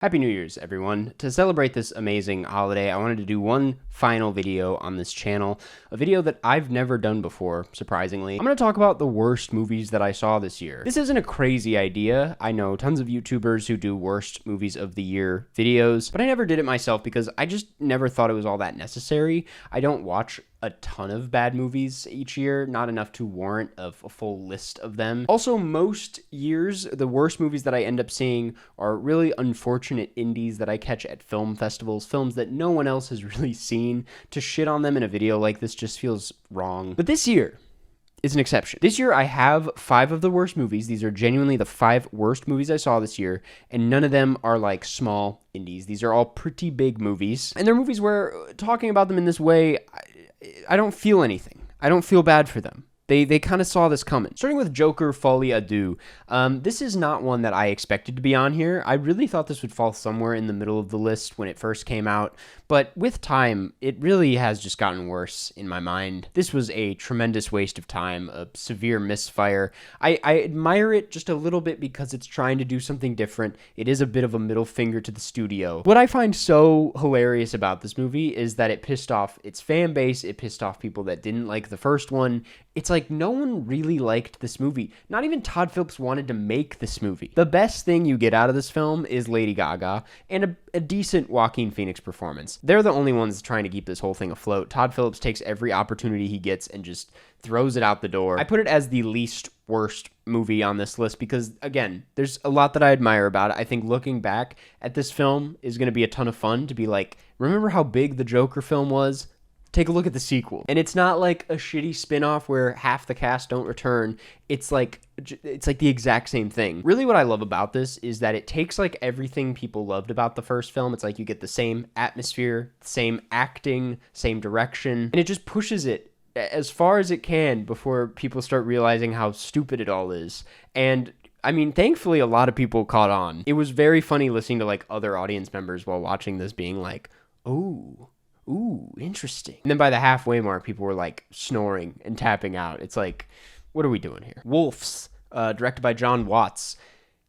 Happy New Year's, everyone. To celebrate this amazing holiday, I wanted to do one final video on this channel, a video that I've never done before, surprisingly. I'm going to talk about the worst movies that I saw this year. This isn't a crazy idea. I know tons of YouTubers who do worst movies of the year videos, but I never did it myself because I just never thought it was all that necessary. I don't watch a ton of bad movies each year, not enough to warrant a full list of them. Also, most years, the worst movies that I end up seeing are really unfortunate indies that I catch at film festivals, films that no one else has really seen. To shit on them in a video like this just feels wrong. But this year is an exception. This year I have 5 of the worst movies. These are genuinely the 5 worst movies I saw this year, and none of them are like small indies. These are all pretty big movies, and they're movies where talking about them in this way, I don't feel anything. I don't feel bad for them. They kind of saw this coming. Starting with Joker Folie à Deux. This is not one that I expected to be on here. I really thought this would fall somewhere in the middle of the list when it first came out, but with time, it really has just gotten worse in my mind. This was a tremendous waste of time, a severe misfire. I admire it just a little bit because it's trying to do something different. It is a bit of a middle finger to the studio. What I find so hilarious about this movie is that it pissed off its fan base, it pissed off people that didn't like the first one. It's like no one really liked this movie. Not even Todd Phillips wanted to make this movie. The best thing you get out of this film is Lady Gaga and a decent Joaquin Phoenix performance. They're the only ones trying to keep this whole thing afloat. Todd Phillips takes every opportunity he gets and just throws it out the door. I put it as the least worst movie on this list because, again, there's a lot that I admire about it. I think looking back at this film is going to be a ton of fun to be like, remember how big the Joker film was? Take a look at the sequel. And it's not like a shitty spin-off where half the cast don't return. It's like the exact same thing. Really what I love about this is that it takes like everything people loved about the first film. It's like you get the same atmosphere, same acting, same direction, and it just pushes it as far as it can before people start realizing how stupid it all is. And I mean, thankfully, a lot of people caught on. It was very funny listening to like other audience members while watching this being like, ooh, interesting. And then by the halfway mark, people were like snoring and tapping out. It's like, what are we doing here? Wolves, directed by John Watts.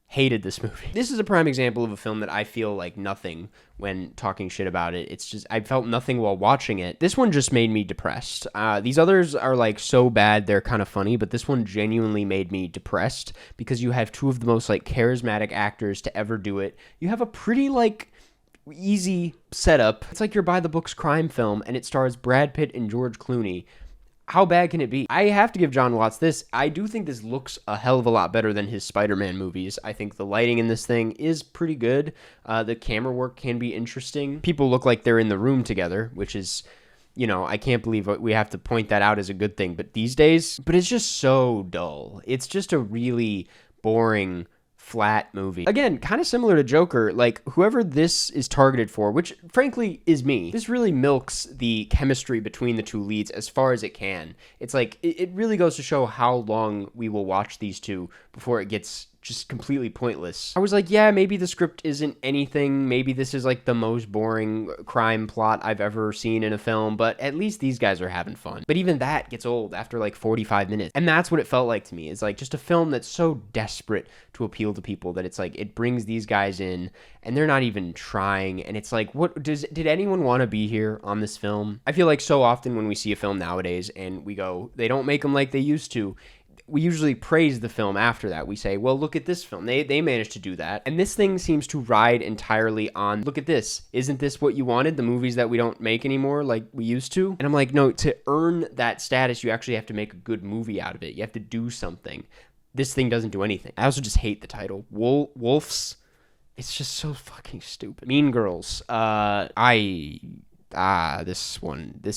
Hated this movie. This is a prime example of a film that I feel like nothing when talking shit about it. It's just, I felt nothing while watching it. This one just made me depressed. These others are like so bad, they're kind of funny, but this one genuinely made me depressed because you have 2 of the most like charismatic actors to ever do it. You have a pretty like easy setup. It's like your by the books crime film and it stars Brad Pitt and George Clooney. How bad can it be? I have to give John Watts this. I do think this looks a hell of a lot better than his Spider-Man movies. I think the lighting in this thing is pretty good. The camera work can be interesting. People look like they're in the room together, which is, you know, I can't believe we have to point that out as a good thing. But these days, it's just so dull. It's just a really boring, flat movie. Again, kind of similar to Joker, like whoever this is targeted for, which frankly is me, this really milks the chemistry between the 2 leads as far as it can. It's like, it really goes to show how long we will watch these 2 before it gets just completely pointless. I was like, yeah, maybe the script isn't anything. Maybe this is like the most boring crime plot I've ever seen in a film, but at least these guys are having fun. But even that gets old after like 45 minutes. And that's what it felt like to me. It's like just a film that's so desperate to appeal to people that it's like, it brings these guys in and they're not even trying. And it's like, did anyone want to be here on this film? I feel like so often when we see a film nowadays and we go, they don't make them like they used to, we usually praise the film after that. We say, well, look at this film. They managed to do that. And this thing seems to ride entirely on, look at this. Isn't this what you wanted? The movies that we don't make anymore like we used to? And I'm like, no, to earn that status, you actually have to make a good movie out of it. You have to do something. This thing doesn't do anything. I also just hate the title. Wolves. It's just so fucking stupid. Mean Girls. This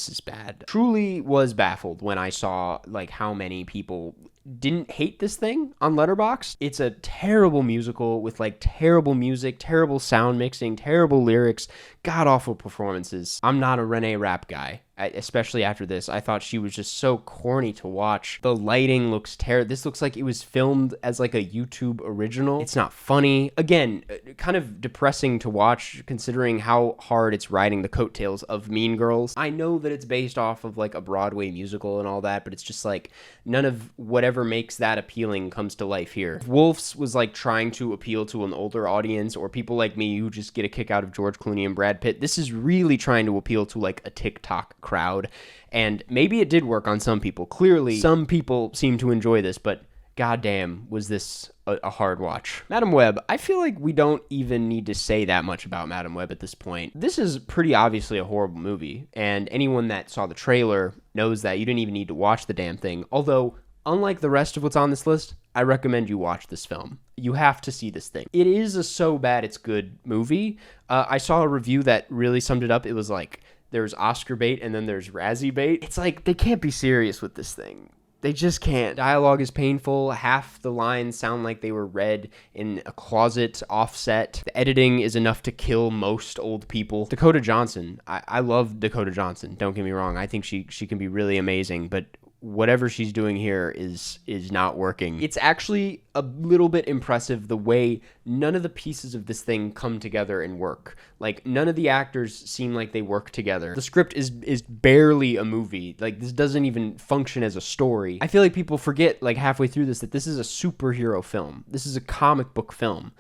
is bad. Truly was baffled when I saw like how many people didn't hate this thing on Letterboxd. It's a terrible musical with like terrible music, terrible sound mixing, terrible lyrics, god-awful performances. I'm not a Renee Rapp guy. Especially after this, I thought she was just so corny to watch. The lighting looks terrible. This looks like it was filmed as like a YouTube original. It's not funny. Again, kind of depressing to watch considering how hard it's riding the coattails of Mean Girls. I know that it's based off of like a Broadway musical and all that, but it's just like none of whatever whatever makes that appealing comes to life here. If Wolves was like trying to appeal to an older audience or people like me who just get a kick out of George Clooney and Brad Pitt, this is really trying to appeal to like a TikTok crowd. And maybe it did work on some people. Clearly, some people seem to enjoy this, but goddamn, was this a hard watch. Madam Web, I feel like we don't even need to say that much about Madam Web at this point. This is pretty obviously a horrible movie, and anyone that saw the trailer knows that. You didn't even need to watch the damn thing. Although, unlike the rest of what's on this list, I recommend you watch this film. You have to see this thing. It is a so bad it's good movie. I saw a review that really summed it up. It was like, there's Oscar bait and then there's Razzie bait. It's like, they can't be serious with this thing. They just can't. Dialogue is painful. Half the lines sound like they were read in a closet offset. The editing is enough to kill most old people. Dakota Johnson. I love Dakota Johnson. Don't get me wrong. I think she can be really amazing, but whatever she's doing here is not working. It's actually a little bit impressive the way none of the pieces of this thing come together and work. Like, none of the actors seem like they work together. The script is barely a movie. Like, this doesn't even function as a story. I feel like people forget, like, halfway through this, that this is a superhero film. This is a comic book film.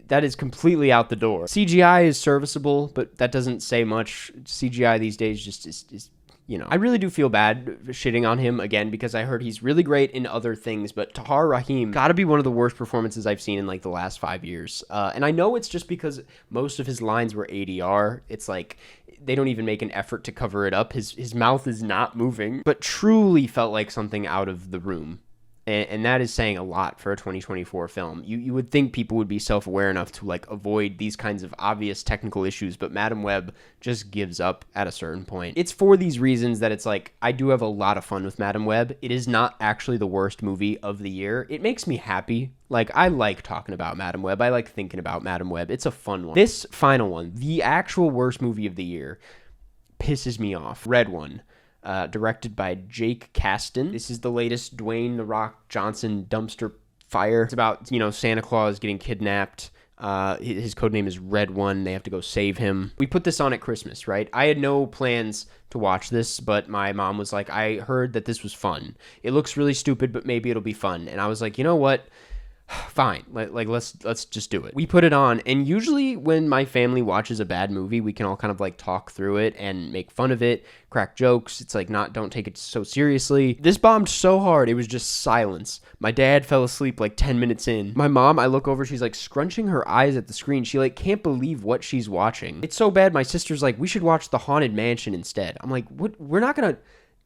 That is completely out the door. CGI is serviceable, but that doesn't say much. CGI these days just is you know, I really do feel bad shitting on him again because I heard he's really great in other things, but Tahar Rahim gotta be one of the worst performances I've seen in like the last 5 years. And I know it's just because most of his lines were ADR. It's like they don't even make an effort to cover it up. His mouth is not moving, but truly felt like something out of The Room. And that is saying a lot for a 2024 film. You would think people would be self-aware enough to like avoid these kinds of obvious technical issues, but Madam Web just gives up at a certain point. It's for these reasons that it's like, I do have a lot of fun with Madam Web. It is not actually the worst movie of the year. It makes me happy. Like, I like talking about Madam Web. I like thinking about Madam Web. It's a fun one. This final one, the actual worst movie of the year, pisses me off. RedOne. Directed by Jake Karsten. This is the latest Dwayne "The Rock" Johnson dumpster fire. It's about, you know, Santa Claus getting kidnapped. His codename is RedOne. They have to go save him. We put this on at Christmas, right? I had no plans to watch this, but my mom was like, I heard that this was fun. It looks really stupid, but maybe it'll be fun. And I was like, you know what? Fine, like let's just do it. We put it on, and usually when my family watches a bad movie, we can all kind of like talk through it and make fun of it, crack jokes. It's like, don't take it so seriously. This bombed so hard, it was just silence. My dad fell asleep like 10 minutes in. My mom, I look over, she's like scrunching her eyes at the screen. She like can't believe what she's watching. It's so bad, my sister's like, we should watch The Haunted Mansion instead. I'm like, what? We're not gonna...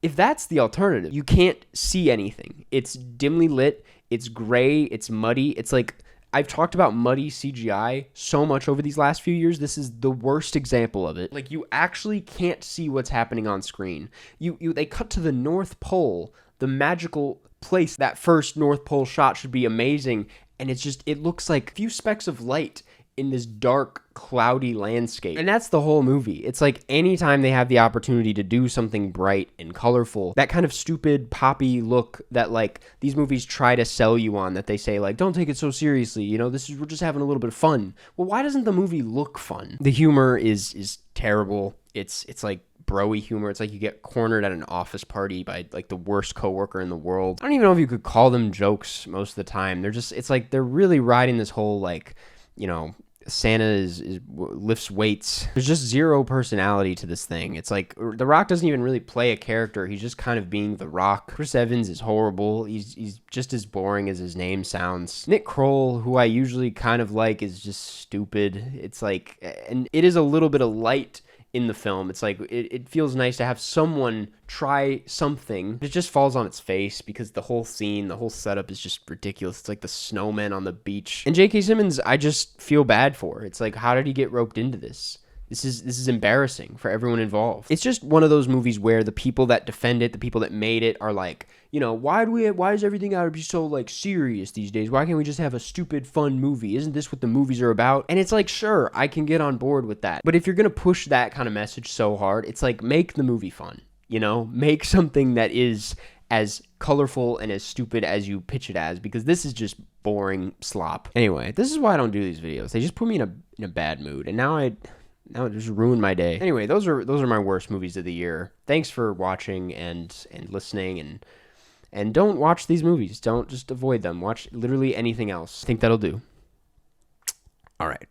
If that's the alternative, you can't see anything. It's dimly lit. It's gray. It's muddy. It's like, I've talked about muddy CGI so much over these last few years. This is the worst example of it. Like, you actually can't see what's happening on screen. They cut to the North Pole, the magical place. That first North Pole shot should be amazing. And it's just, it looks like a few specks of light in this dark, cloudy landscape. And that's the whole movie. It's like anytime they have the opportunity to do something bright and colorful, that kind of stupid poppy look that like these movies try to sell you on, that they say like, don't take it so seriously, you know, we're just having a little bit of fun. Well, why doesn't the movie look fun? The humor is terrible. It's like bro-y humor. It's like you get cornered at an office party by like the worst coworker in the world. I don't even know if you could call them jokes most of the time. It's like they're really riding this whole like, you know, Santa lifts weights. There's just zero personality to this thing. It's like The Rock doesn't even really play a character. He's just kind of being The Rock. Chris Evans is horrible. He's just as boring as his name sounds. Nick Kroll, who I usually kind of like, is just stupid. It's like, and it is a little bit of light in the film. It's like, it feels nice to have someone try something. It just falls on its face because the whole scene, the whole setup is just ridiculous. It's like the snowmen on the beach. And J.K. Simmons, I just feel bad for. It's like, how did he get roped into this? This is embarrassing for everyone involved. It's just one of those movies where the people that defend it, the people that made it, are like, you know, why is everything gotta be so like serious these days? Why can't we just have a stupid fun movie? Isn't this what the movies are about? And it's like, sure, I can get on board with that. But if you're gonna push that kind of message so hard, it's like, make the movie fun. You know, make something that is as colorful and as stupid as you pitch it as, because this is just boring slop. Anyway, this is why I don't do these videos. They just put me in a bad mood, and now it just ruined my day. Anyway, those are my worst movies of the year. Thanks for watching and listening and And don't watch these movies. Don't just avoid them. Watch literally anything else. I think that'll do. All right.